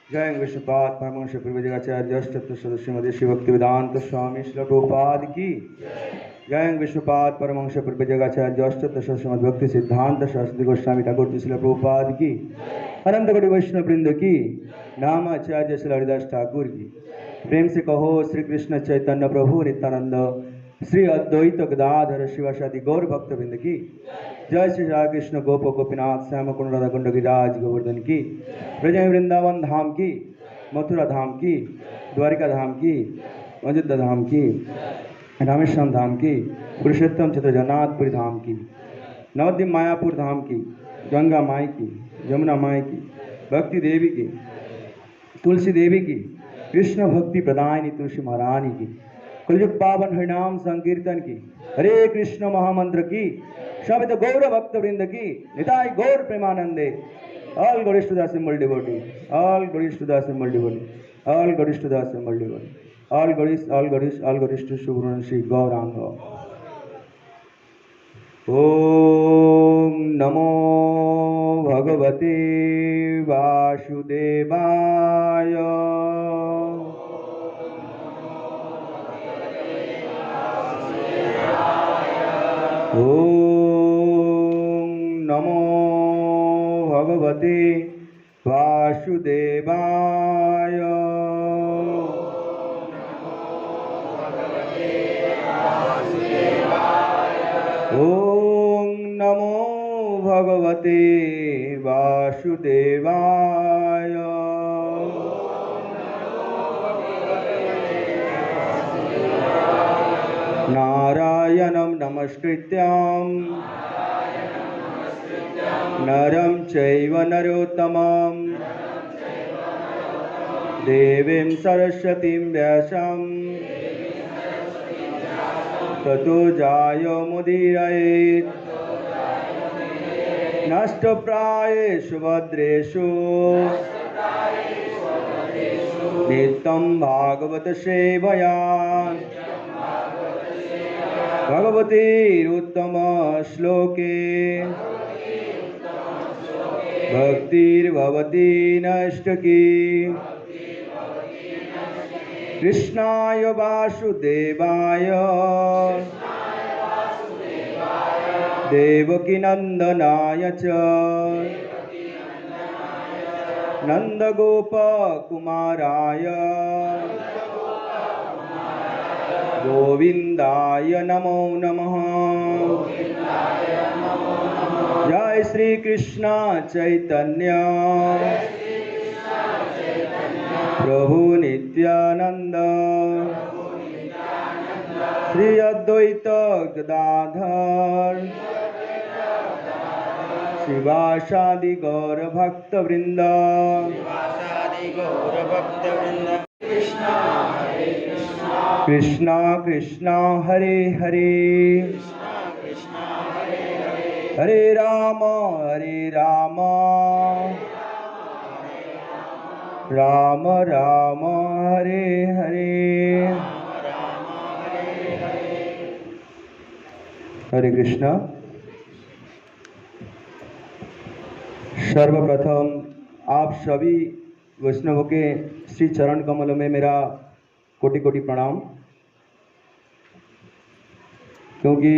जय विश्वपाद परमहंस प्रभुदेवाचार्य सदस्य श्रीमती श्री भक्ति वेदांत स्वामी श्री प्रभुपाद की जय विश्वपाद परमहंस प्रभुदेवाचार्य श्रीमद भक्ति सिद्धांत शास्त्री गोस्वामी ठाकुर जी श्री प्रभुपाद की अनंत कोटि वैष्णव वृंद की नामाचार्य श्री हरिदास ठाकुर की प्रेम से कहो श्री कृष्ण चैतन्य प्रभु नित्यानंद श्री अद्वैत गदाधर शिवासादि गौर भक्त वृंद की जय श्री राधा कृष्ण गोप गोपीनाथ श्याम कुंड राधा कुंड गिरिराज गोवर्धन की ब्रज वृंदावन धाम की मथुरा धाम की द्वारिका धाम की अयोध्या धाम की रामेश्वरम धाम की पुरुषोत्तम क्षेत्र जगन्नाथपुरी धाम की नवद्वीप मायापुर धाम की गंगा माई की यमुना माई की भक्ति देवी की तुलसी देवी की कृष्ण भक्ति प्रदायनी तुलसी महारानी की कलयुग पावन हरिनाम संकीर्तन की हरे कृष्ण महामंत्र की शब्द गौर भक्त वृंद की निताई गौर प्रेमानंदे all glories to the assembled devotee, all glories to the assembled devotee, all glories to the assembled devotee, all glories to Subharan Shri Gauranga. Om Namo Bhagavate Vasudevaya ओम नमो भगवते वासुदेवाय। ओम नमो भगवते वासुदेवाय। नारायणं नमस्कृत्यं नरं चैव नरोत्तमं देवीं सरस्वतीं व्यासं ततो जायमुदीरयेत्। नष्टप्रायेषु भद्रेषु नित्यं भागवत सेवया। भगवतीरुत्तम श्लोके भक्तिर्भवती नष्टकी। कृष्णाय वासुदेवाय देवकीनन्दनाय च नन्दगोपकुमाराय गोविंदाय नमो नमः। जय श्री कृष्ण चैतन्य प्रभु नित्यानंद श्री अद्वैत गदाधर शिवासादि गौर भक्त वृंद। कृष्णा कृष्णा हरे हरे हरे राम राम राम हरे हरे। हरे कृष्णा। सर्वप्रथम आप सभी वैष्णवों के श्री चरण कमलों में मेरा कोटि कोटि प्रणाम। क्योंकि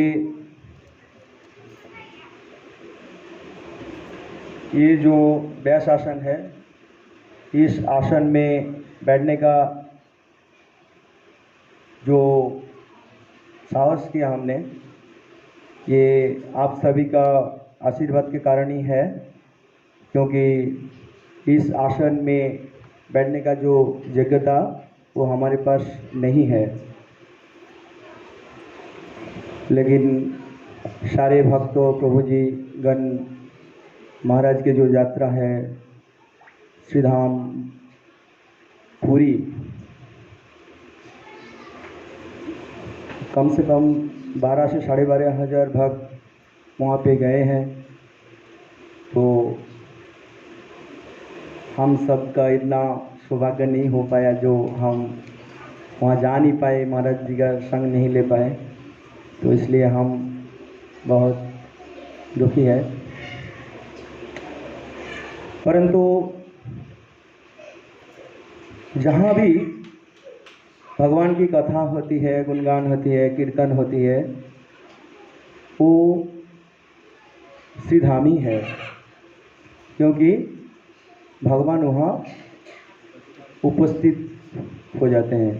ये जो व्यास आसन है, इस आसन में बैठने का जो साहस किया हमने, ये आप सभी का आशीर्वाद के कारण ही है। क्योंकि इस आसन में बैठने का जो योग्यता वो हमारे पास नहीं है, लेकिन सारे भक्तों प्रभु जी गण महाराज के जो यात्रा है श्रीधाम पूरी, कम से कम 12 से 12,500 भक्त वहाँ पे गए हैं। तो हम सब का इतना सौभाग्य नहीं हो पाया जो हम वहाँ जा नहीं पाए, महाराज जी का संग नहीं ले पाए। तो इसलिए हम बहुत दुखी है। परंतु जहाँ भी भगवान की कथा होती है, गुणगान होती है, कीर्तन होती है, वो श्रीधाम ही है। क्योंकि भगवान वहाँ उपस्थित हो जाते हैं।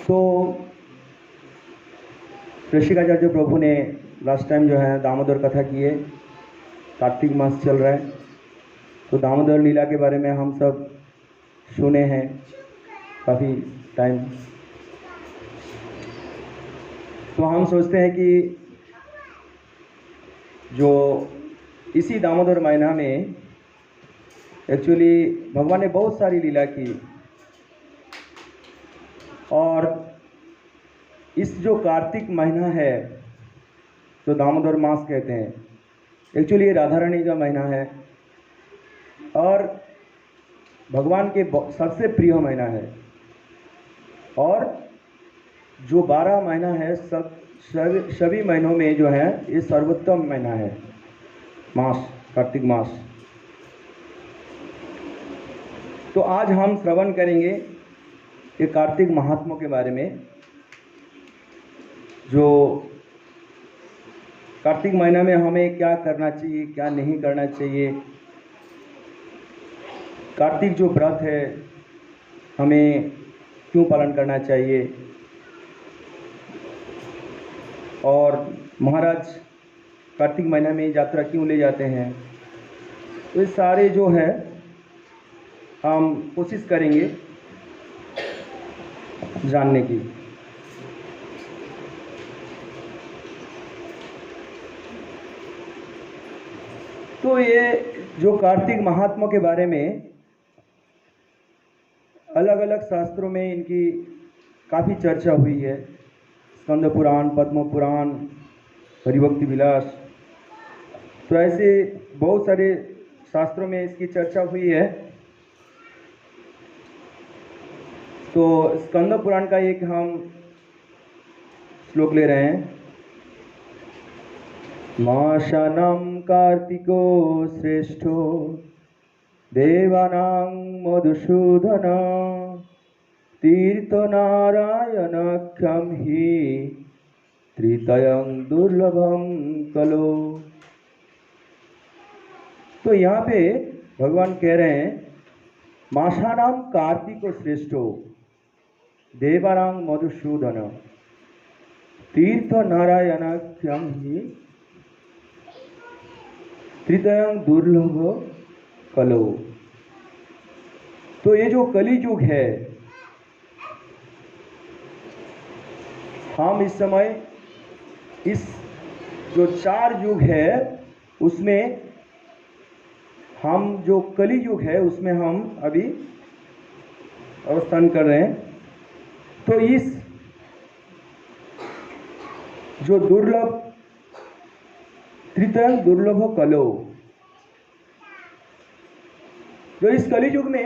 तो ऋषिकाचार्य प्रभु ने लास्ट टाइम जो है दामोदर कथा की है। कार्तिक मास चल रहा है, तो दामोदर लीला के बारे में हम सब सुने हैं काफ़ी टाइम। तो हम सोचते हैं कि जो इसी दामोदर महीना में एक्चुअली भगवान ने बहुत सारी लीला की, और इस जो कार्तिक महीना है जो दामोदर मास कहते हैं, एक्चुअली ये राधा रानी का महीना है और भगवान के सबसे प्रिय महीना है। और जो 12 महीना है सभी महीनों में जो है ये सर्वोत्तम महीना है, मास, कार्तिक मास। तो आज हम श्रवण करेंगे ये कार्तिक महात्म्यों के बारे में। जो कार्तिक महीना में हमें क्या करना चाहिए, क्या नहीं करना चाहिए, कार्तिक जो व्रत है हमें क्यों पालन करना चाहिए, और महाराज कार्तिक महीना में यात्रा क्यों ले जाते हैं, तो ये सारे जो है हम कोशिश करेंगे जानने की। तो ये जो कार्तिक महात्मा के बारे में अलग अलग शास्त्रों में इनकी काफ़ी चर्चा हुई है। स्कंद पुराण, पद्म पुराण, हरिभक्ति विलास, तो ऐसे बहुत सारे शास्त्रों में इसकी चर्चा हुई है। तो स्कंद पुराण का एक हम श्लोक ले रहे हैं। माशानं कार्तिको श्रेष्ठो देवानां मधुसूदन तीर्थनारायणाख्यं हि त्रितयं दुर्लभं कलो। तो यहाँ पे भगवान कह रहे हैं माशानां कार्तिको श्रेष्ठो देवानां मधुसूदन तीर्थनारायणाख्यं हि त्रितयं दुर्लभ कलो। तो ये जो कली युग है, हम इस समय इस जो 4 युग है उसमें हम जो कली युग है उसमें हम अभी अवस्थान कर रहे हैं। तो इस जो दुर्लभ त्रितयं दुर्लभ कलो, तो इस कली युग में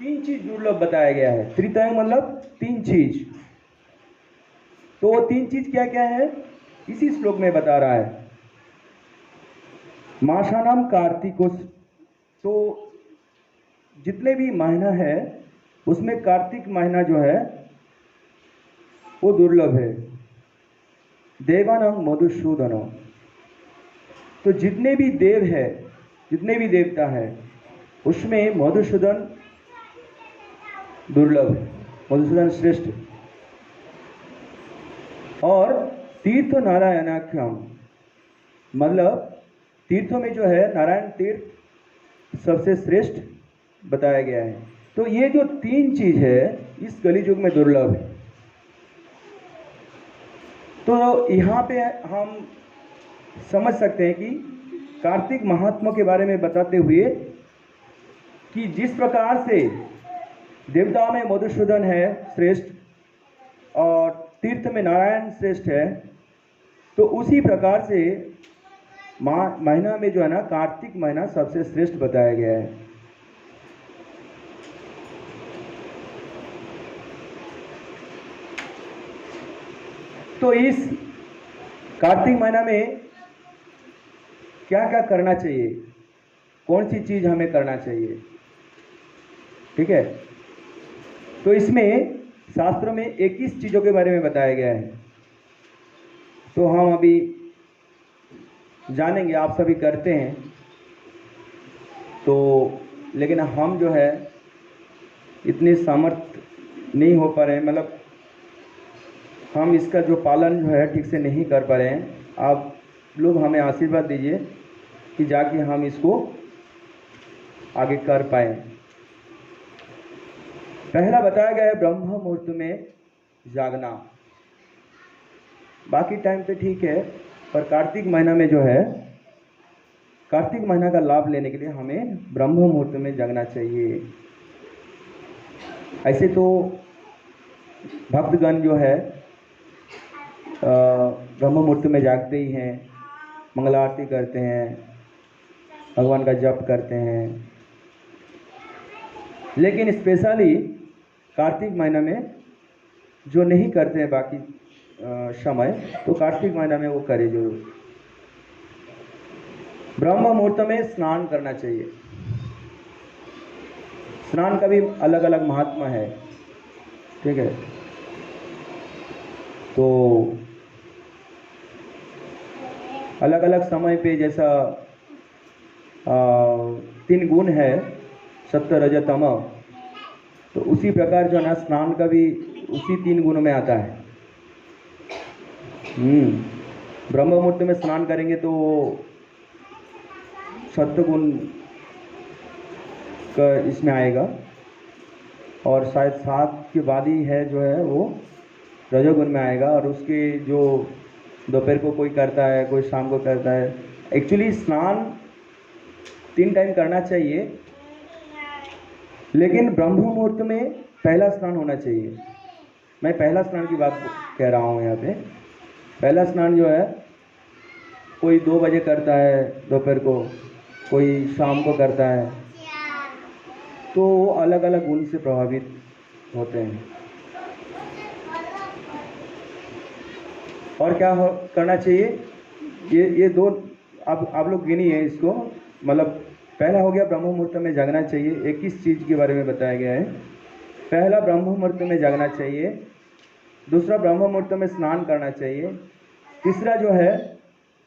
3 चीज दुर्लभ बताया गया है। त्रितयं मतलब 3 चीज। तो वो 3 चीज क्या क्या है इसी श्लोक में बता रहा है। माशानाम कार्तिको, तो जितने भी महीना है उसमें कार्तिक महीना जो है वो दुर्लभ है। देवानां मधुसूदन, तो जितने भी देव है, जितने भी देवता है उसमें मधुसूदन दुर्लभ है, मधुसूदन श्रेष्ठ। और तीर्थ नारायणाख्यम, मतलब तीर्थों में जो है नारायण तीर्थ सबसे श्रेष्ठ बताया गया है। तो ये जो 3 चीज है इस कली युग में दुर्लभ है। तो यहाँ पे हम समझ सकते हैं कि कार्तिक महात्मा के बारे में बताते हुए कि जिस प्रकार से देवताओं में मधुसूदन है श्रेष्ठ और तीर्थ में नारायण श्रेष्ठ है, तो उसी प्रकार से महीना में जो है ना कार्तिक महीना सबसे श्रेष्ठ बताया गया है। तो इस कार्तिक महीना में क्या क्या करना चाहिए, कौन सी चीज हमें करना चाहिए, ठीक है। तो इसमें शास्त्रों में 21 चीजों के बारे में बताया गया है। तो हम अभी जानेंगे, आप सभी करते हैं तो, लेकिन हम जो है इतने सामर्थ नहीं हो पा रहे हैं, मतलब हम इसका जो पालन जो है ठीक से नहीं कर पा रहे हैं। आप लोग हमें आशीर्वाद दीजिए कि जाके हम इसको आगे कर पाए। पहला बताया गया है ब्रह्म मुहूर्त में जागना। बाकी टाइम पे ठीक है, पर कार्तिक महीना में जो है, कार्तिक महीना का लाभ लेने के लिए हमें ब्रह्म मुहूर्त में जागना चाहिए। ऐसे तो भक्तगण जो है ब्रह्म मुहूर्त में जागते ही हैं, मंगला आरती करते हैं, भगवान का जप करते हैं। लेकिन स्पेशली कार्तिक महीना में जो नहीं करते हैं बाकी समय, तो कार्तिक महीना में वो करे जरूर। ब्रह्म मुहूर्त में स्नान करना चाहिए। स्नान का भी अलग अलग महात्मा है, ठीक है। तो अलग अलग समय पे जैसा 3 गुण है, सत्व रज तम, तो उसी प्रकार जो है ना स्नान का भी उसी 3 गुणों में आता है। ब्रह्म मुहूर्त में स्नान करेंगे तो सत्व गुण का इसमें आएगा, और शायद 7 के बाद ही है जो है वो रजोगुण में आएगा। और उसके जो दोपहर को कोई करता है, कोई शाम को करता है। एक्चुअली स्नान 3 टाइम करना चाहिए, लेकिन ब्रह्म मुहूर्त में पहला स्नान होना चाहिए। मैं पहला स्नान की बात कह रहा हूँ यहाँ पे। पहला स्नान जो है कोई 2 बजे करता है दोपहर को, कोई शाम को करता है, तो वो अलग अलग गुण से प्रभावित होते हैं। और क्या करना चाहिए, ये 2 आप लोग गिनिए इसको। मतलब पहला हो गया ब्रह्म मुहूर्त में जागना चाहिए। 21 चीज़ के बारे में बताया गया है। पहला ब्रह्म मुहूर्त में जागना चाहिए, दूसरा ब्रह्म मुहूर्त में स्नान करना चाहिए, तीसरा जो है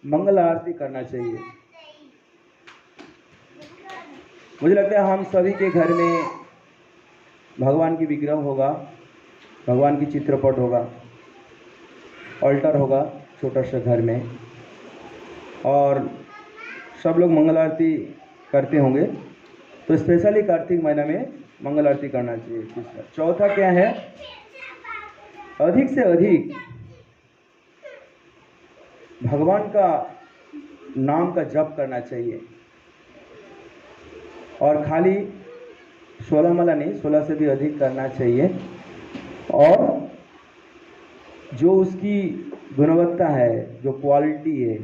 मंगल आरती करना चाहिए। मुझे लगता है हम सभी के घर में भगवान की विग्रह होगा, भगवान की चित्रपट होगा, ऑल्टर होगा छोटा सा घर में, और सब लोग मंगल आरती करते होंगे। तो स्पेशली कार्तिक महीना में मंगल आरती करना चाहिए। तीसरा, चौथा क्या है, अधिक से अधिक भगवान का नाम का जप करना चाहिए, और खाली 16 माला नहीं, 16 से भी अधिक करना चाहिए। और जो उसकी गुणवत्ता है, जो क्वालिटी है,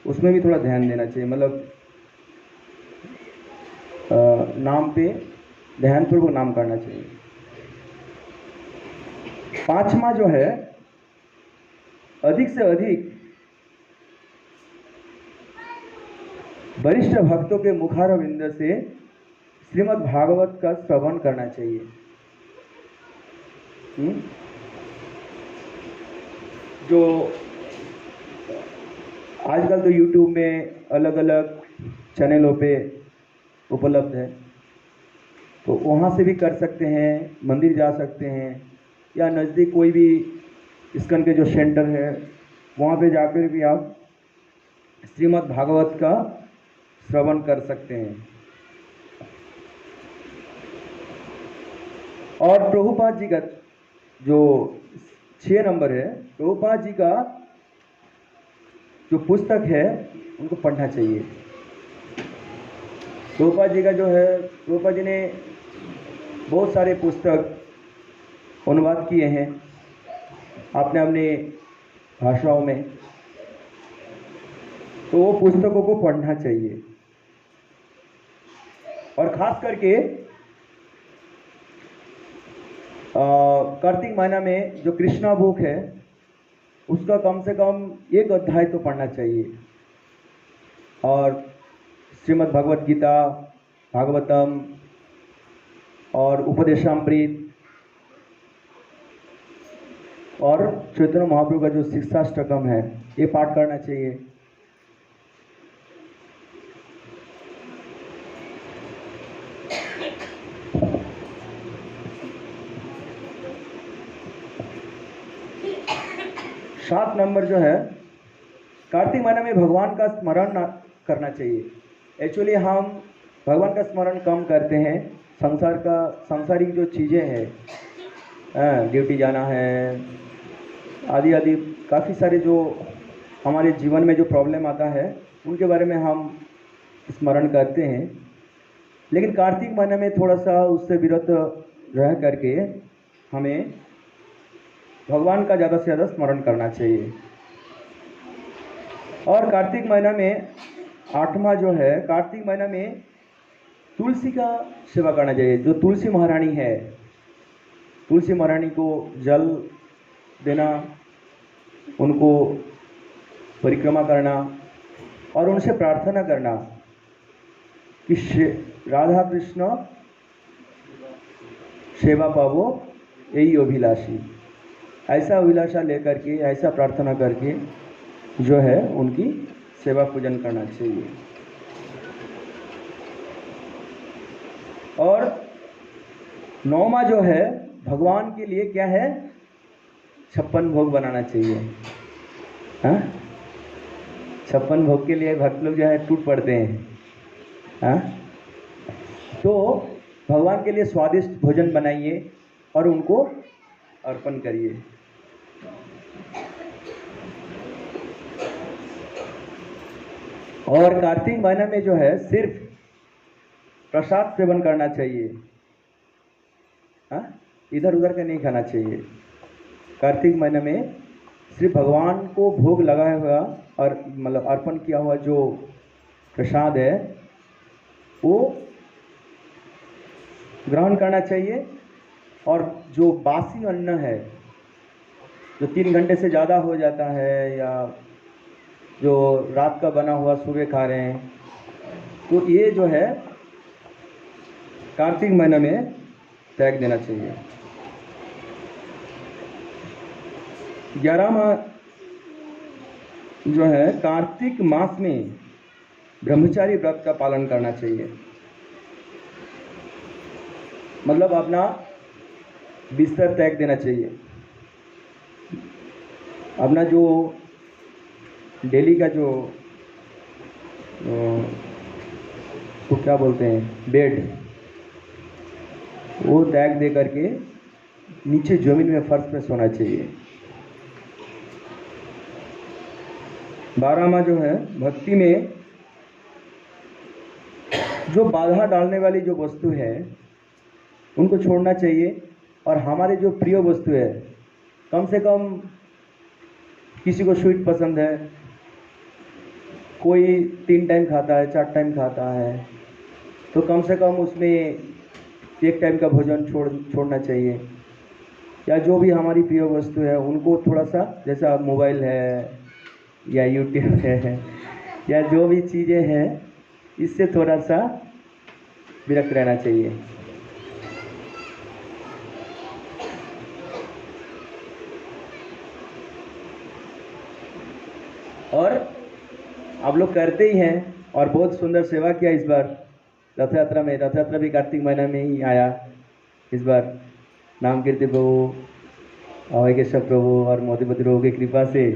उसमें भी थोड़ा ध्यान देना चाहिए। मतलब नाम पे ध्यानपूर्वक नाम करना चाहिए। 5वां जो है, अधिक से अधिक वरिष्ठ भक्तों के मुखारविंद से श्रीमद् भागवत का श्रवण करना चाहिए। जो आजकल तो YouTube में अलग अलग चैनलों पे उपलब्ध है, तो वहाँ से भी कर सकते हैं, मंदिर जा सकते हैं, या नज़दीक कोई भी इस्कॉन के जो सेंटर है वहाँ पे जाकर भी आप श्रीमद् भागवत का श्रवण कर सकते हैं। और प्रभुपाद जी का जो 6 नंबर है, प्रभुपाद जी का जो पुस्तक है उनको पढ़ना चाहिए। प्रभुपाद जी का जो है, प्रभुपाद जी ने बहुत सारे पुस्तक अनुवाद किए हैं आपने अपने भाषाओं में, तो वो पुस्तकों को पढ़ना चाहिए। और खास करके कार्तिक महीना में जो कृष्णा बुक है उसका कम से कम 1 अध्याय तो पढ़ना चाहिए। और श्रीमद् भगवत गीता, भागवतम और उपदेशामृत और चैतन्य महाप्रभु का जो शिक्षाष्टकम है, ये पाठ करना चाहिए। सात नंबर जो है, कार्तिक महीने में भगवान का स्मरण करना चाहिए। एक्चुअली हम भगवान का स्मरण कम करते हैं। सांसारिक जो चीज़ें हैं, ड्यूटी जाना है, आदि आदि काफ़ी सारे जो हमारे जीवन में जो प्रॉब्लम आता है उनके बारे में हम स्मरण करते हैं। लेकिन कार्तिक महीने में थोड़ा सा उससे विरत रह करके हमें भगवान का ज़्यादा से ज़्यादा स्मरण करना चाहिए। और कार्तिक महीना में 8वां जो है, कार्तिक महीना में तुलसी का सेवा करना चाहिए। जो तुलसी महारानी है, तुलसी महारानी को जल देना, उनको परिक्रमा करना और उनसे प्रार्थना करना कि राधा कृष्ण सेवा पावो यही अभिलाषी। ऐसा अभिलाषा लेकर के, ऐसा प्रार्थना करके जो है उनकी सेवा पूजन करना चाहिए। और 9वां जो है भगवान के लिए क्या है, 56 भोग बनाना चाहिए। हाँ, 56 भोग के लिए भक्त लोग जो है टूट पड़ते हैं। हाँ, तो भगवान के लिए स्वादिष्ट भोजन बनाइए और उनको अर्पण करिए। और कार्तिक महीना में जो है सिर्फ प्रसाद सेवन करना चाहिए। हाँ, इधर उधर का नहीं खाना चाहिए। कार्तिक महीने में सिर्फ भगवान को भोग लगाया हुआ और मतलब अर्पण किया हुआ जो प्रसाद है वो ग्रहण करना चाहिए। और जो बासी अन्न है, जो 3 घंटे से ज़्यादा हो जाता है या जो रात का बना हुआ सुबह खा रहे हैं, तो ये जो है कार्तिक महीने में त्याग देना चाहिए। 11वां जो है कार्तिक मास में ब्रह्मचारी व्रत का पालन करना चाहिए। मतलब अपना बिस्तर त्याग देना चाहिए। अपना जो डेली का जो तो क्या बोलते हैं बेड, वो त्याग दे करके नीचे जमीन में फर्श पे सोना चाहिए। 12वां जो है भक्ति में जो बाधा डालने वाली जो वस्तु है उनको छोड़ना चाहिए। और हमारे जो प्रिय वस्तु है, कम से कम किसी को स्वीट पसंद है, कोई 3 टाइम खाता है, 4 टाइम खाता है, तो कम से कम उसमें 1 टाइम का भोजन छोड़ना चाहिए। या जो भी हमारी प्रिय वस्तु है उनको थोड़ा सा, जैसा मोबाइल है या यूट्यूब है या जो भी चीज़ें हैं, इससे थोड़ा सा विरक्त रहना चाहिए। और आप लोग करते ही हैं और बहुत सुंदर सेवा किया इस बार रथ यात्रा में। रथ यात्रा भी कार्तिक महीना में ही आया इस बार। नाम कीर्ति प्रभु, अभय केशव प्रभु और मोतीपति प्रभु की कृपा से,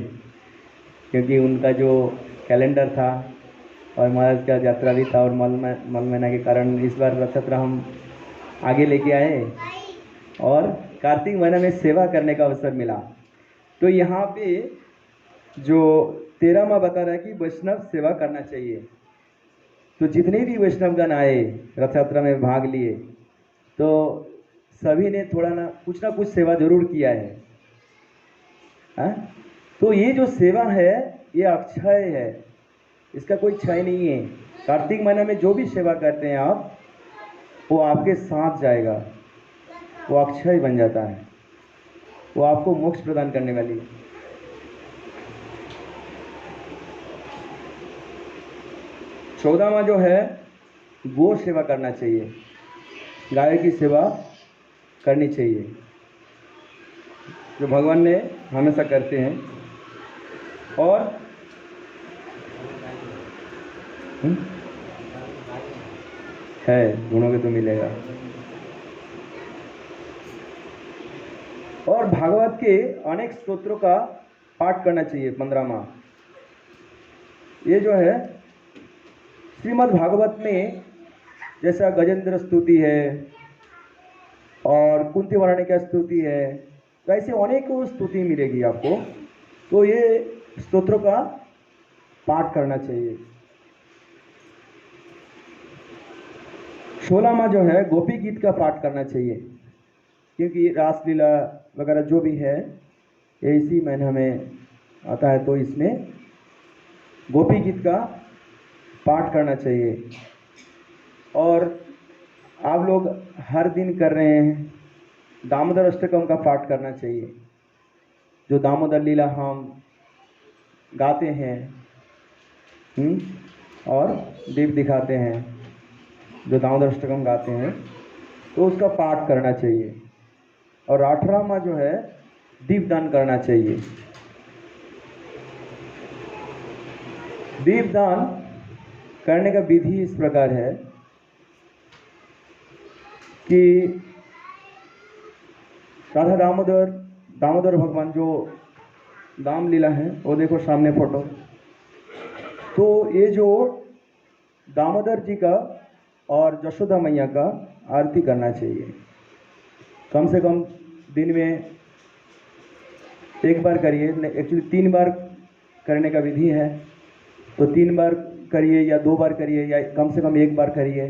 क्योंकि उनका जो कैलेंडर था और महाराज का यात्रा भी था और मल महीना के कारण इस बार रथ यात्रा हम आगे लेके आए और कार्तिक महीना में सेवा करने का अवसर मिला। तो यहाँ पे जो 13वां बता रहा है कि वैष्णव सेवा करना चाहिए। तो जितने भी वैष्णवगण आए रथ यात्रा में भाग लिए, तो सभी ने थोड़ा ना कुछ सेवा जरूर किया है। हाँ? तो ये जो सेवा है ये अक्षय है, इसका कोई क्षय नहीं है। कार्तिक महीना में जो भी सेवा करते हैं आप, वो आपके साथ जाएगा, वो अक्षय बन जाता है, वो आपको मोक्ष प्रदान करने वाली है। 14वां जो है गो सेवा करना चाहिए, गाय की सेवा करनी चाहिए, जो भगवान ने हमेशा करते हैं। और है, ढूंढोगे तो मिलेगा। और भागवत के अनेक स्तोत्रों का पाठ करना चाहिए। 15वां ये जो है श्रीमद् भागवत में, जैसा गजेंद्र स्तुति है और कुंती वाराणिका स्तुति है, तो ऐसे अनेकों स्तुति मिलेगी आपको। तो ये स्तोत्रों का पाठ करना चाहिए। 16वां जो है गोपी गीत का पाठ करना चाहिए, क्योंकि रासलीला वगैरह जो भी है ये इसी महीने में आता है, तो इसमें गोपी गीत का पाठ करना चाहिए। और आप लोग हर दिन कर रहे हैं, दामोदर अष्टकम का पाठ करना चाहिए। जो दामोदर लीला हम गाते हैं और दीप दिखाते हैं, जो दामोदर अष्टकम गाते हैं, तो उसका पाठ करना चाहिए। और 18वां जो है दीप दान करना चाहिए। दीपदान करने का विधि इस प्रकार है कि राधा दामोदर भगवान जो दाम लीला है वो देखो सामने फोटो। तो ये जो दामोदर जी का और यशोदा मैया का आरती करना चाहिए। कम से कम दिन में एक बार करिए, एक्चुअली 3 बार करने का विधि है। तो 3 बार करिए या 2 बार करिए या कम से कम 1 बार करिए,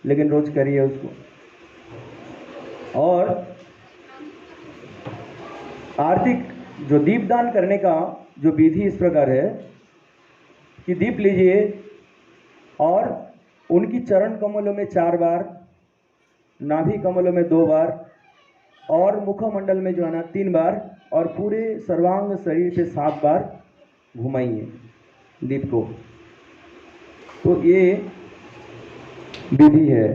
लेकिन रोज करिए उसको। और आरती जो दीपदान करने का जो विधि इस प्रकार है कि दीप लीजिए और उनकी चरण कमलों में 4 बार, नाभि कमलों में 2 बार और मुखमंडल में जो है ना 3 बार और पूरे सर्वांग शरीर पे 7 बार घुमाइए दीप को। तो ये विधि है।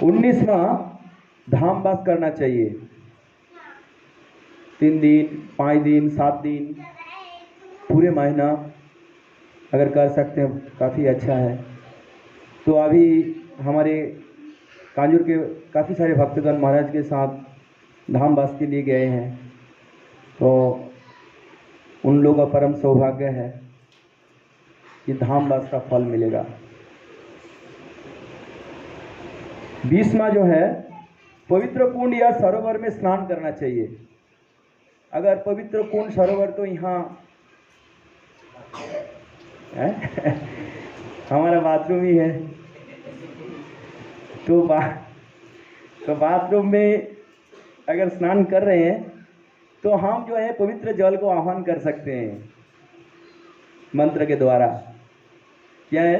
19वां धामवास करना चाहिए। 3 दिन, 5 दिन, 7 दिन, पूरे महीना अगर कर सकते हैं काफ़ी अच्छा है। तो अभी हमारे कांजूर के काफ़ी सारे भक्तगण महाराज के साथ धामवास के लिए गए हैं। तो उन लोगों का परम सौभाग्य है कि धामवास का फल मिलेगा। 20वां जो है पवित्र कुंड या सरोवर में स्नान करना चाहिए। अगर पवित्र कुंड सरोवर तो यहाँ हमारा बाथरूम ही है। तो बाथरूम में अगर स्नान कर रहे हैं तो हम जो है पवित्र जल को आह्वान कर सकते हैं मंत्र के द्वारा। क्या है?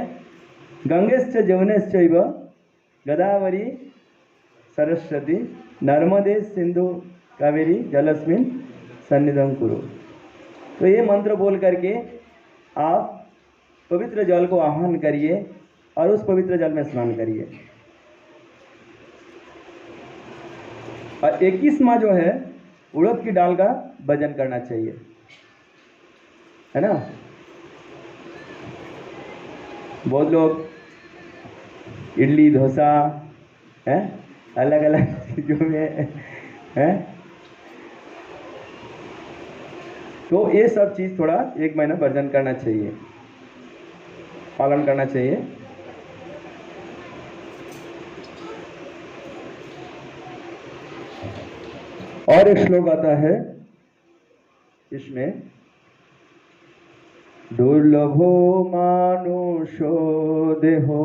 गंगेश्च जमुनेश्चैव गोदावरी सरस्वती नर्मदे सिंधु कावेरी जलस्मिन सन्निधं कुरु। तो ये मंत्र बोल करके आप पवित्र जल को आह्वान करिए और उस पवित्र जल में स्नान करिए। और 21वां जो है उड़द की दाल का भजन करना चाहिए, है ना। बहुत लोग इडली डोसा है अलग अलग चीज़ों में है। तो ये सब चीज़ थोड़ा 1 महीना वर्जन करना चाहिए, पालन करना चाहिए। और एक श्लोक आता है इसमें, दुर्लभो मानुषो देहो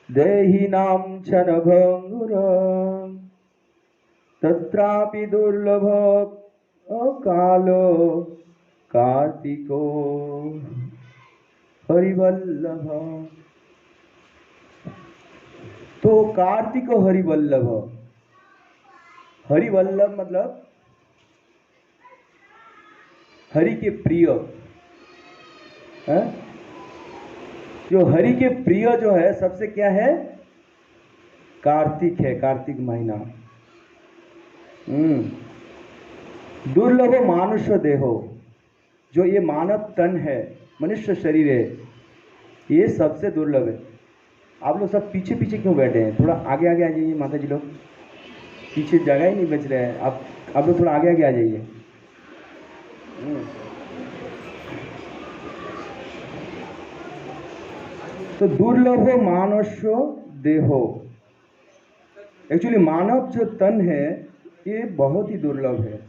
देहिनां क्षणभंगुर तत्रापि दुर्लभ कालो कार्तिको हरिवल्लभ। तो कार्तिको हरिवल्लभ, हरिवल्लभ मतलब हरि के प्रिय है। जो हरि के प्रिय जो है सबसे क्या है? कार्तिक है, कार्तिक महीना। दुर्लभ मानुष देहो, जो ये मानव तन है, मनुष्य शरीर है, ये सबसे दुर्लभ है। आप लोग सब पीछे पीछे क्यों बैठे हैं? थोड़ा आगे आगे आ जाइए माता जी लोग, पीछे जगह ही नहीं बच रहे हैं। आप लोग थोड़ा आगे आगे आ जाइए। तो दुर्लभ मानुष देहो, एक्चुअली मानव जो तन है ये बहुत ही दुर्लभ है।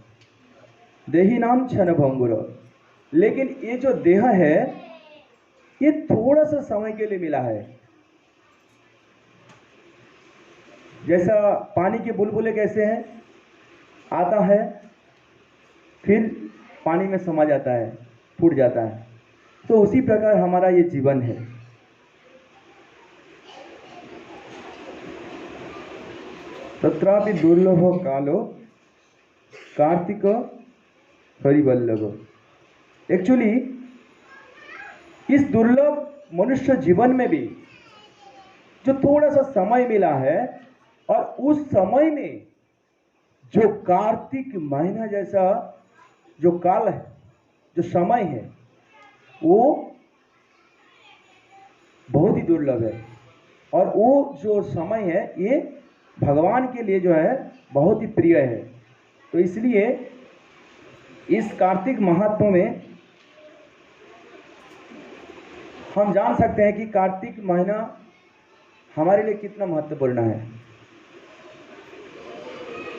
देही नाम क्षणभंगुर, लेकिन ये जो देह है ये थोड़ा सा समय के लिए मिला है। जैसा पानी के बुलबुले कैसे हैं, आता है फिर पानी में समा जाता है, फूट जाता है। तो उसी प्रकार हमारा ये जीवन है। तत्रापि दुर्लभ कालो कार्तिक हरिवल्लभ। एक्चुअली इस दुर्लभ मनुष्य जीवन में भी जो थोड़ा सा समय मिला है, और उस समय में जो कार्तिक महीना जैसा जो काल है, जो समय है वो बहुत ही दुर्लभ है, और वो जो समय है ये भगवान के लिए जो है बहुत ही प्रिय है। तो इसलिए इस कार्तिक महात्म में हम जान सकते हैं कि कार्तिक महीना हमारे लिए कितना महत्वपूर्ण है।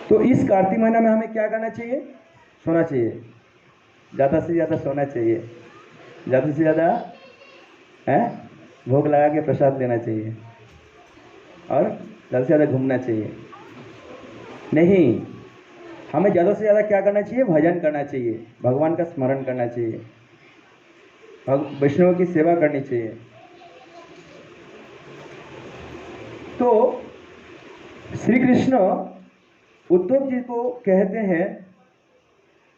तो इस कार्तिक महीना में हमें क्या करना चाहिए? सोना चाहिए, ज़्यादा से ज़्यादा सोना चाहिए, ज़्यादा से ज़्यादा भोग लगा के प्रसाद लेना चाहिए, और ज़्यादा से ज़्यादा घूमना चाहिए। नहीं, हमें ज़्यादा से ज़्यादा क्या करना चाहिए? भजन करना चाहिए, भगवान का स्मरण करना चाहिए, वैष्णव की सेवा करनी चाहिए। तो श्री कृष्ण उद्धव जी को कहते हैं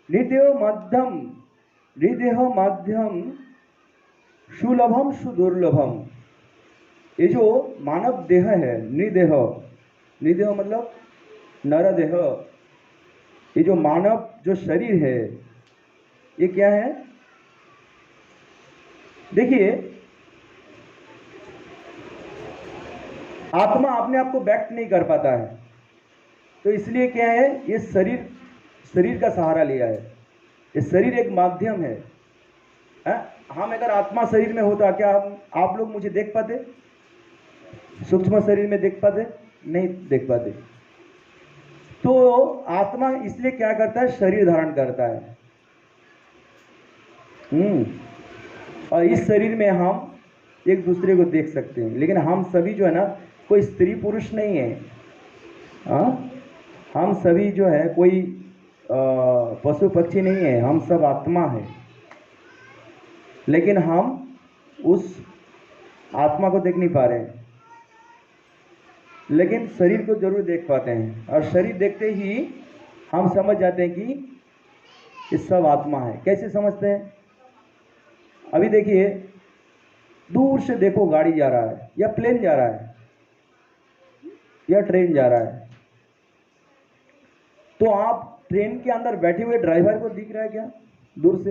हृदय मध्यम सुलभम सुदुर्लभम। ये जो मानव देह है, नृदेह, नृदेह मतलब नरदेह, ये जो मानव जो शरीर है ये क्या है? देखिए, आत्मा अपने आप को व्यक्त नहीं कर पाता है, तो इसलिए क्या है, ये शरीर का सहारा लिया है। ये शरीर एक माध्यम है। हम अगर आत्मा शरीर में होता, क्या आप लोग मुझे देख पाते? सूक्ष्म शरीर में देख पाते? नहीं देख पाते। तो आत्मा इसलिए क्या करता है? शरीर धारण करता है। और इस शरीर में हम एक दूसरे को देख सकते हैं, लेकिन हम सभी जो है ना, कोई स्त्री पुरुष नहीं है। हम सभी जो है कोई पशु पक्षी नहीं है, हम सब आत्मा है। लेकिन हम उस आत्मा को देख नहीं पा रहे हैं, लेकिन शरीर को जरूर देख पाते हैं। और शरीर देखते ही हम समझ जाते हैं कि ये सब आत्मा है। कैसे समझते हैं? अभी देखिए, दूर से देखो, गाड़ी जा रहा है, या प्लेन जा रहा है, या ट्रेन जा रहा है, तो आप ट्रेन के अंदर बैठे हुए ड्राइवर को दिख रहा है क्या? दूर से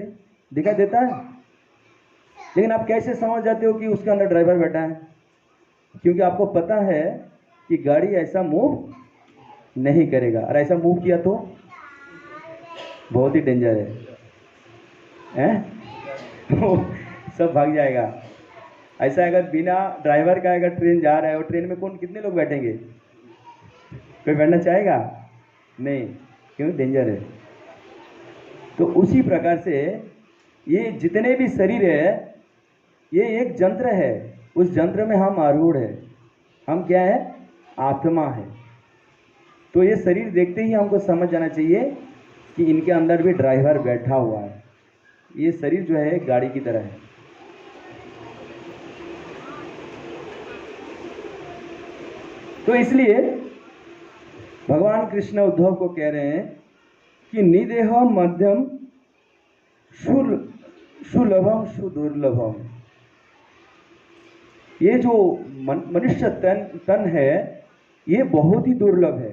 दिखाई देता है। लेकिन आप कैसे समझ जाते हो कि उसके अंदर ड्राइवर बैठा है? क्योंकि आपको पता है कि गाड़ी ऐसा मूव नहीं करेगा, और ऐसा मूव किया तो बहुत ही डेंजर है, सब भाग जाएगा। ऐसा अगर बिना ड्राइवर का अगर ट्रेन जा रहा है, और ट्रेन में कितने लोग बैठेंगे? कोई बैठना चाहेगा? नहीं, क्यों? डेंजर है। तो उसी प्रकार से ये जितने भी शरीर है, ये एक यंत्र है। उस यंत्र में हम आरूढ़ है। हम क्या है? आत्मा है। तो ये शरीर देखते ही हमको समझ जाना चाहिए कि इनके अंदर भी ड्राइवर बैठा हुआ है। ये शरीर जो है गाड़ी की तरह है। तो इसलिए भगवान कृष्ण उद्धव को कह रहे हैं कि निदेह मध्यम सुलभम सुदुर्लभम। ये जो मनुष्य तन है, ये बहुत ही दुर्लभ है।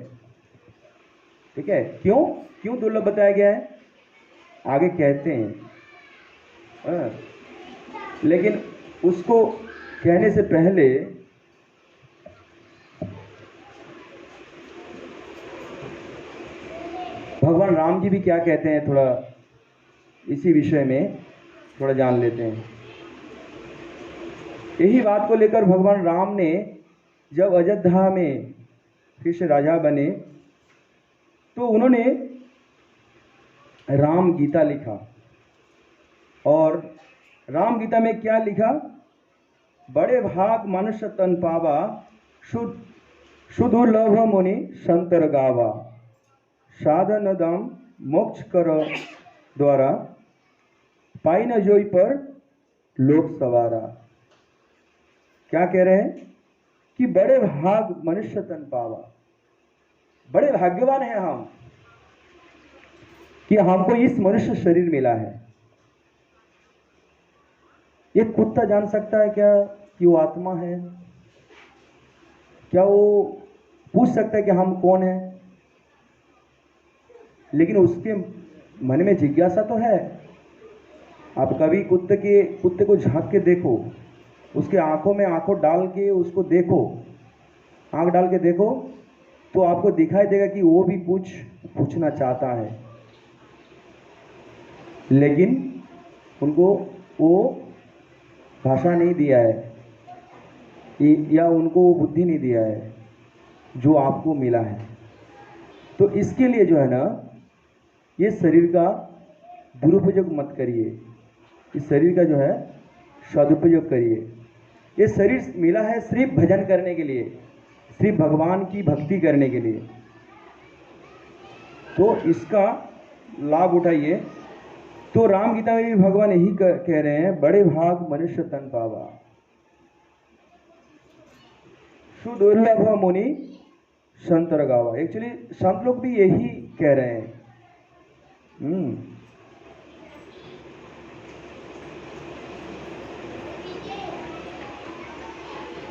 ठीक है? क्यों दुर्लभ बताया गया है? आगे कहते हैं। लेकिन उसको कहने से पहले भगवान राम जी भी क्या कहते हैं, थोड़ा इसी विषय में थोड़ा जान लेते हैं। यही बात को लेकर भगवान राम ने जब अयोध्या में फिर से राजा बने, तो उन्होंने राम गीता लिखा। और राम गीता में क्या लिखा? बड़े भाग मनुष्य तन पावा, सुदुर्लभ मुनि संतर गावा, साधन दाम मोक्ष कर द्वारा, पाई न जोई पर लोक सवारा। क्या कह रहे हैं? कि बड़े भाग मनुष्य तन पावा, बड़े भाग्यवान हैं हम कि हमको इस मनुष्य शरीर मिला है। एक कुत्ता जान सकता है क्या कि वो आत्मा है? क्या वो पूछ सकता है कि हम कौन है? लेकिन उसके मन में जिज्ञासा तो है। आप कभी कुत्ते को झांक के देखो, उसके आंखों में आंखों डाल के उसको देखो, आंख डाल के देखो, तो आपको दिखाई देगा कि वो भी कुछ पूछना चाहता है, लेकिन उनको वो भाषा नहीं दिया है या उनको वो बुद्धि नहीं दिया है जो आपको मिला है। तो इसके लिए जो है ना, ये शरीर का दुरुपयोग मत करिए, इस शरीर का जो है सदुपयोग करिए। ये शरीर मिला है सिर्फ भजन करने के लिए, सिर्फ भगवान की भक्ति करने के लिए, तो इसका लाभ उठाइए। तो राम गीता में भी भगवान यही कह रहे हैं, बड़े भाग मनुष्य तन पावा, सुदुर्लभ मुनि संतर गावा। एक्चुअली संत लोग भी यही कह रहे हैं।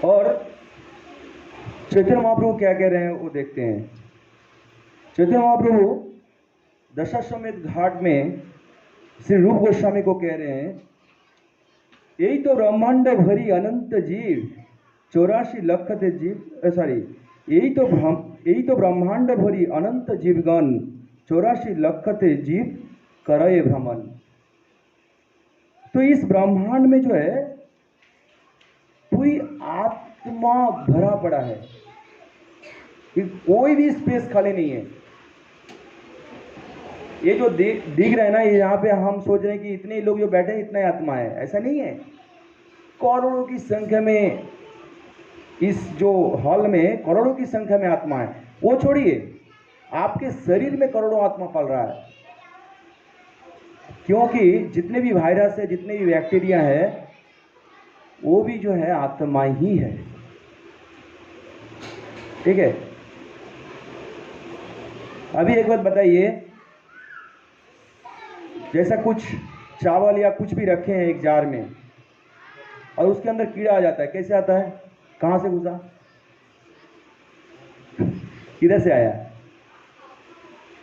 और चैतन्य महाप्रभु क्या कह रहे हैं वो देखते हैं। चैतन्य महाप्रभु दशाश्वमेध घाट में श्री रूप गोस्वामी को कह रहे हैं, यही तो ब्रह्मांड भरी अनंत जीव 84 लाख थे जीव, सॉरी, यही तो ब्रह्मांड भरी अनंत जीवगण 84 लाख थे जीव करए भ्रमण। तो इस ब्रह्मांड में जो है पूरी आत्मा भरा पड़ा है, कोई भी स्पेस खाली नहीं है। ये जो दिख रहा है ना, यहाँ पे हम सोच रहे हैं कि इतने लोग जो बैठे हैं इतना ही आत्मा है, ऐसा नहीं है। करोड़ों की संख्या में इस जो हॉल में करोड़ों की संख्या में आत्मा है। वो छोड़िए, आपके शरीर में करोड़ों आत्मा पल रहा है, क्योंकि जितने भी वायरस है, जितने भी बैक्टीरिया है, वो भी जो है आत्मा ही है। ठीक है। अभी एक बात बताइए, जैसा कुछ चावल या कुछ भी रखे हैं एक जार में और उसके अंदर कीड़ा आ जाता है, कैसे आता है, कहां से घुसा, किधर से आया,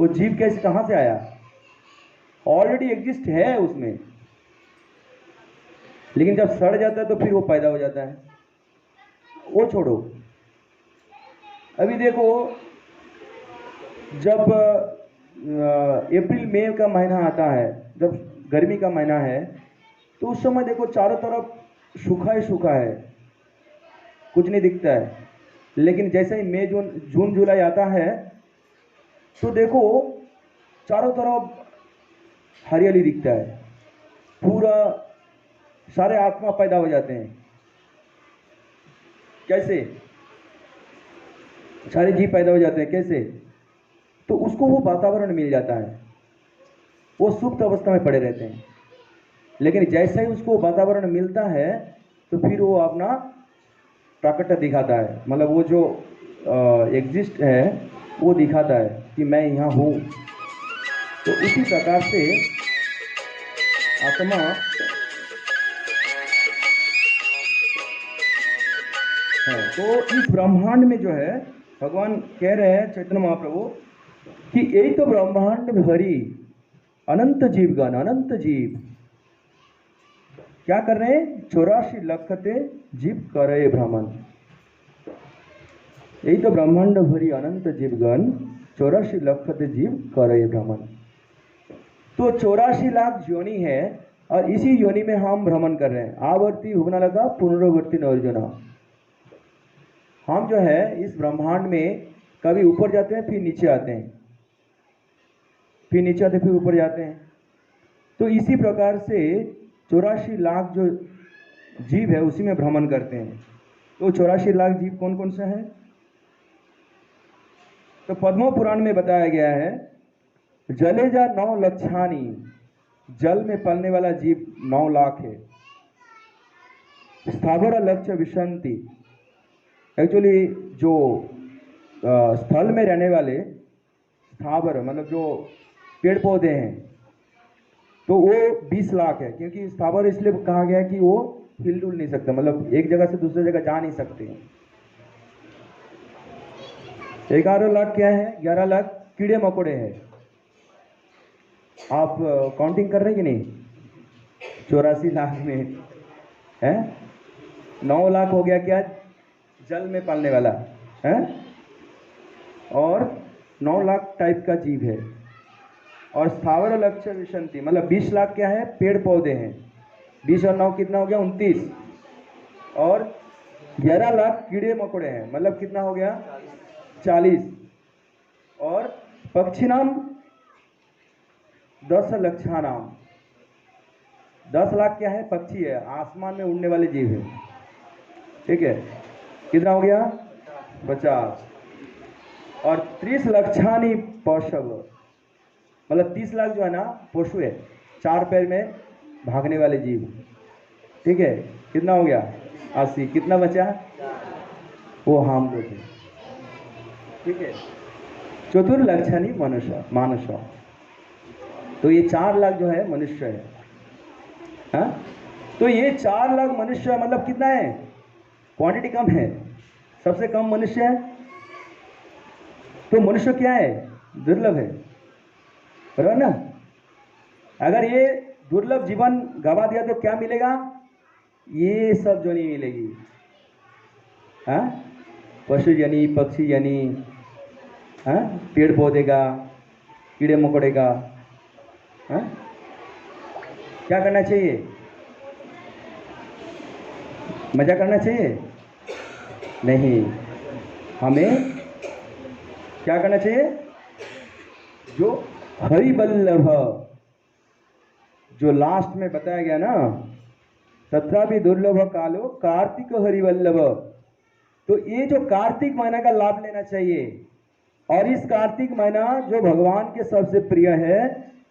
वो जीव कैसे कहां से आया, ऑलरेडी एग्जिस्ट है उसमें, लेकिन जब सड़ जाता है तो फिर वो पैदा हो जाता है। वो छोड़ो, अभी देखो, जब अप्रैल मई का महीना आता है, जब गर्मी का महीना है, तो उस समय देखो चारों तरफ सूखा ही सूखा है, कुछ नहीं दिखता है। लेकिन जैसे ही मई जून जुलाई आता है तो देखो चारों तरफ हरियाली दिखता है, पूरा सारे आत्मा पैदा हो जाते हैं। कैसे? सारे जीव पैदा हो जाते हैं, कैसे? तो उसको वो वातावरण मिल जाता है, वो सुप्त अवस्था में पड़े रहते हैं। लेकिन जैसे ही उसको वातावरण मिलता है तो फिर वो अपना प्राकट्य दिखाता है, मतलब वो जो एग्जिस्ट है वो दिखाता है कि मैं यहाँ हूँ। तो उसी प्रकार से आत्मा है। तो इस ब्रह्मांड में जो है भगवान कह रहे हैं चैतन्य महाप्रभु कि यही तो ब्रह्मांड भरी अनंत जीवगण, अनंत जीव क्या कर रहे हैं, 84 लाख जीव कर रहे भ्रमण। यही तो ब्रह्मांड भरी अनंत जीवगण 84 लाख जीव कर रहे भ्रमण। तो 84 लाख योनि है और इसी योनि में हम भ्रमण कर रहे हैं। आवर्ती भुवना लगा पुनरावर्ती नर्जुना। हम जो है इस ब्रह्मांड में कभी ऊपर जाते हैं, फिर नीचे आते हैं, फिर नीचे आते, फिर ऊपर जाते हैं। तो इसी प्रकार से 84 लाख जो जीव है उसी में भ्रमण करते हैं। तो 84 लाख जीव कौन कौन से हैं? तो पद्म पुराण में बताया गया है, जलेजा 9 लक्षानी, जल में पलने वाला जीव 9 लाख है। स्थावर लक्ष्य विशंति, एक्चुअली जो स्थल में रहने वाले स्थावर मतलब जो पेड़ पौधे हैं, तो वो 20 लाख है, क्योंकि स्थावर इसलिए कहा गया कि वो हिल डुल नहीं सकते, मतलब एक जगह से दूसरी जगह जा नहीं सकते। 11 लाख क्या है, 11 लाख कीड़े मकोड़े हैं। आप काउंटिंग कर रहे हैं कि नहीं? 84 लाख में है। 9 लाख हो गया क्या, जल में पालने वाला है, और 9 लाख टाइप का जीव है। और स्थावर लक्ष्य विशंति मतलब 20 लाख क्या है, पेड़ पौधे हैं। 20 और 9 कितना हो गया, 29। और 11 लाख कीड़े मकोड़े हैं, मतलब कितना हो गया, 40। और पक्षी नाम 10 लक्षा नाम। 10 लाख क्या है, पक्षी है, आसमान में उड़ने वाले जीव है। ठीक है, कितना हो गया, 50। और 30 लक्षानी पशु, मतलब 30 लाख जो है ना पशु है, 4 पैर में भागने वाले जीव। ठीक है, कितना हो गया, 80। कितना बचा, वो हम लोग हैं। ठीक है, चतुर्लक्षणी मनुष्य मानुष। तो ये 4 लाख जो है मनुष्य है। हाँ, तो ये 4 लाख मनुष्य मतलब कितना है, क्वांटिटी कम है, सबसे कम मनुष्य है। तो मनुष्य क्या है, दुर्लभ है, बराबर ना। अगर ये दुर्लभ जीवन गवा दिया तो क्या मिलेगा, ये सब जो नहीं मिलेगी। हाँ, पशु जनी, पक्षी जनी, हाँ, पेड़ पौधे का, कीड़े मकोड़े का। हाँ, क्या करना चाहिए, मजा करना चाहिए नहीं, हमें क्या करना चाहिए, जो हरिवल्लभ, जो लास्ट में बताया गया ना, तथा भी दुर्लभ कालो कार्तिक हरिवल्लभ। तो ये जो कार्तिक महीना का लाभ लेना चाहिए। और इस कार्तिक महीना जो भगवान के सबसे प्रिय है,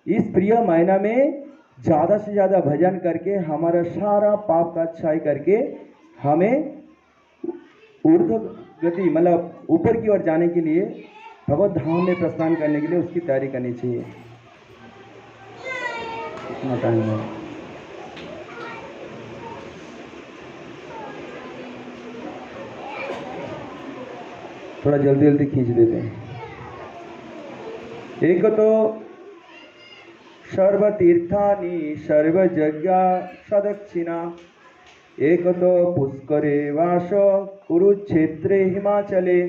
इस प्रिय महीना में ज्यादा से ज्यादा भजन करके हमारा सारा पाप का क्षय करके हमें ऊर्ध्व गति मतलब ऊपर की ओर जाने के लिए, भगवत धाम में प्रस्थान करने के लिए उसकी तैयारी करनी चाहिए। कितना टाइम है, थोड़ा जल्दी जल्दी खींच देते हैं। एक तो सर्वतीर्थानि सर्वयज्ञ सदक्षिणा, एक तो पुष्करे वास कुरुक्षेत्रे हिमाचले,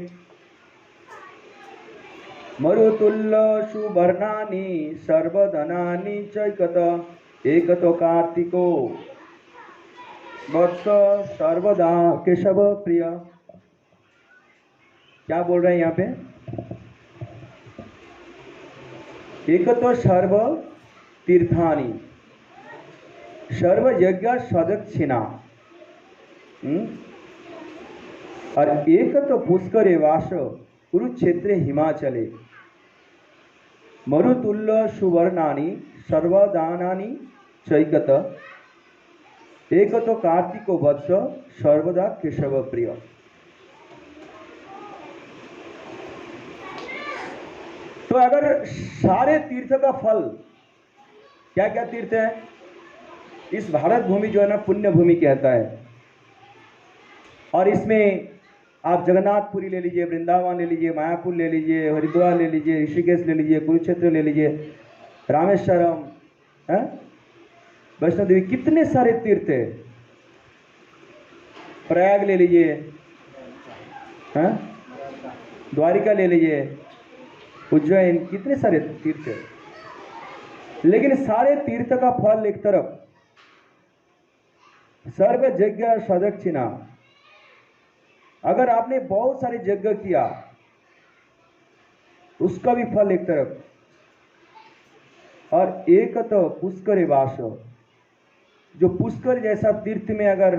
मरुतुल्य सुवर्णानि सर्वधनानि चैकत, एक तो कार्तिको वत्स सर्वदा केशव प्रिय। क्या बोल रहे हैं यहाँ पे, एक तो सर्व तीर्थानि सर्व यज्ञ सदक्षिणा, और एक तो पुष्करे वास कुरुक्षेत्रे हिमाचले, मरुतुल्य सुवर्णानि सर्वदानानि चैकत, एक तो कार्तिको वत्स सर्वदा केशव प्रिय। तो अगर सारे तीर्थ का फल, क्या क्या तीर्थ है, इस भारत भूमि जो है ना पुण्य भूमि कहता है। और इसमें आप जगन्नाथपुरी ले लीजिए, वृंदावन ले लीजिए, मायापुर ले लीजिए, हरिद्वार ले लीजिए, ऋषिकेश ले लीजिए, कुरुक्षेत्र ले लीजिए, रामेश्वरम, वैष्णो देवी, कितने सारे तीर्थ है। प्रयाग ले लीजिए, द्वारिका ले लीजिए, उज्जैन, कितने सारे तीर्थ है। लेकिन सारे तीर्थ का फल एक तरफ, सर्व यज्ञ सदक्षिणा, अगर आपने बहुत सारे यज्ञ किया उसका भी फल एक तरफ, और एक तो पुष्कर वास, जो पुष्कर जैसा तीर्थ में अगर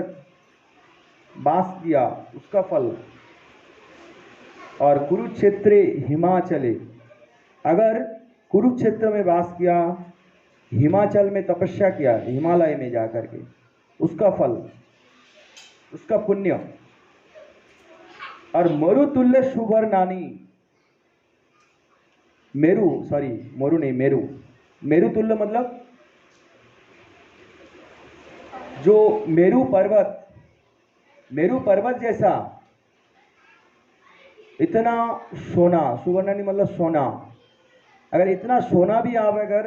वास किया उसका फल, और कुरुक्षेत्र हिमाचले, अगर कुरुक्षेत्र में वास किया, हिमाचल में तपस्या किया, हिमालय में जाकर के, उसका फल, उसका पुण्य। और मरुतुल्य सुवर्णानि, मेरु, सॉरी मोरू नहीं, मेरु, मेरुतुल्य मतलब जो मेरु पर्वत जैसा इतना सोना, सुवर्णानि मतलब सोना, अगर इतना सोना भी आप अगर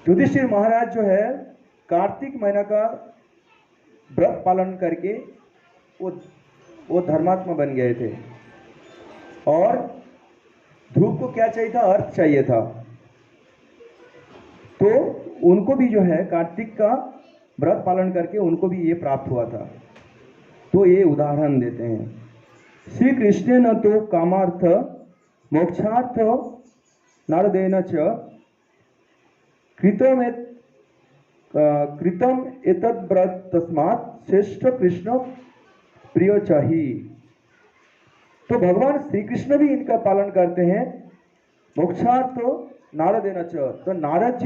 युधिष्ठिर महाराज जो है कार्तिक महीना का व्रत पालन करके वो धर्मात्मा बन गए थे। और ध्रुव को क्या चाहिए था? अर्थ चाहिए था। तो उनको भी जो है कार्तिक का व्रत पालन करके उनको भी ये प्राप्त हुआ था। तो ये उदाहरण देते हैं। श्री कृष्ण न तो कामार्थ मोक्षार्थ नारदेन च कृतम एतद् व्रत तस्मात् श्रेष्ठ कृष्ण प्रिय चाही। तो भगवान श्री कृष्ण भी इनका पालन करते हैं। मोक्षार्थ नारदेन च, तो नारद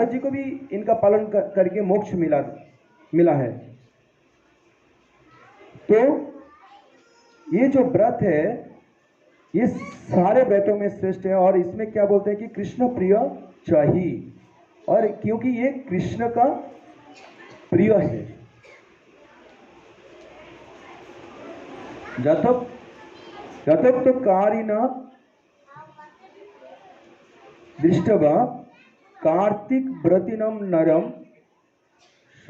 जी को भी इनका पालन करके मोक्ष मिला है। तो ये जो व्रत है ये सारे व्रतों में श्रेष्ठ है। और इसमें क्या बोलते हैं कि कृष्ण प्रिय चाहिए, और क्योंकि ये कृष्ण का प्रिय है। जतप तो कारिण दृष्टवा कार्तिक व्रतिनम नरम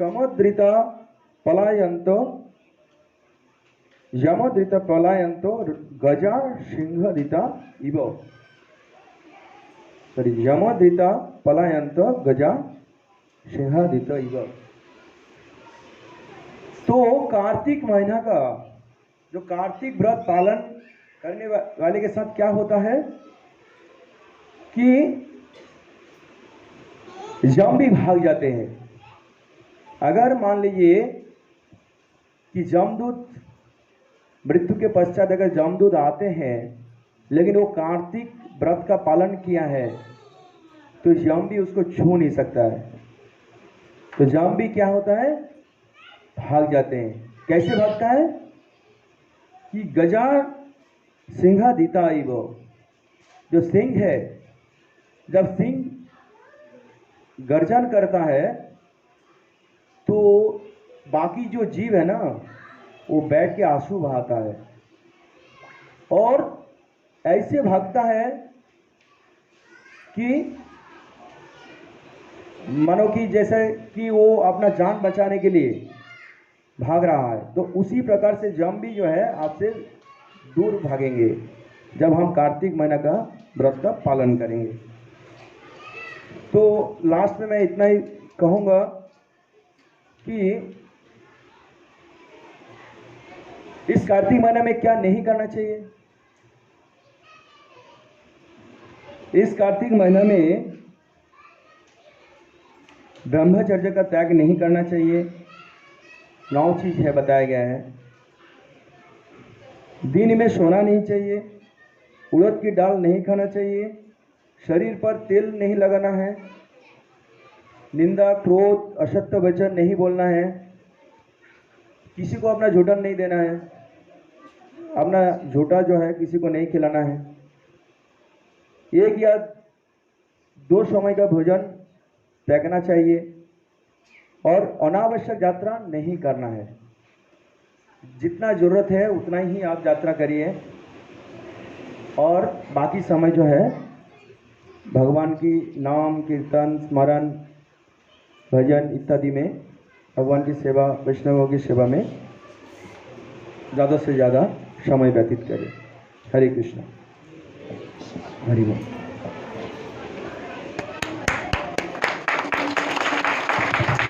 समुद्रिता पलायन्तो यमोदृत पलायन्तो गजा सिंहदिता इव। यमोदृता पलायन्तो गजा सिंहदिता इव। तो कार्तिक महीना का जो कार्तिक व्रत पालन करने वाले के साथ क्या होता है कि यम भी भाग जाते हैं। अगर मान लीजिए कि जमदूत मृत्यु के पश्चात अगर जमदूत आते हैं लेकिन वो कार्तिक व्रत का पालन किया है तो यम भी उसको छू नहीं सकता है। तो यम भी क्या होता है? भाग जाते हैं। कैसे भागता है कि गजा सिंहादिता इव। जो सिंह है, जब सिंह गर्जन करता है तो बाकी जो जीव है ना वो बैठ के आंसू बहाता है और ऐसे भागता है कि मानो कि जैसे कि वो अपना जान बचाने के लिए भाग रहा है। तो उसी प्रकार से जम भी जो है आपसे दूर भागेंगे जब हम कार्तिक महीना का व्रत का पालन करेंगे। तो लास्ट में मैं इतना ही कहूँगा कि इस कार्तिक महीने में क्या नहीं करना चाहिए। इस कार्तिक महीना में ब्रह्मचर्य का त्याग नहीं करना चाहिए। 9 चीज है बताया गया है। दिन में सोना नहीं चाहिए, उड़द की दाल नहीं खाना चाहिए, शरीर पर तेल नहीं लगाना है, निंदा क्रोध असत्य वचन नहीं बोलना है, किसी को अपना झूठा नहीं देना है, अपना झूठा जो है किसी को नहीं खिलाना है, 1 या 2 समय का भोजन त्यागना चाहिए और अनावश्यक यात्रा नहीं करना है। जितना जरूरत है उतना ही आप यात्रा करिए और बाकी समय जो है भगवान की नाम कीर्तन स्मरण भजन इत्यादि में भगवान की सेवा वैष्णवों की सेवा में ज़्यादा से ज़्यादा समय व्यतीत करें। हरे कृष्ण। हरि बोल।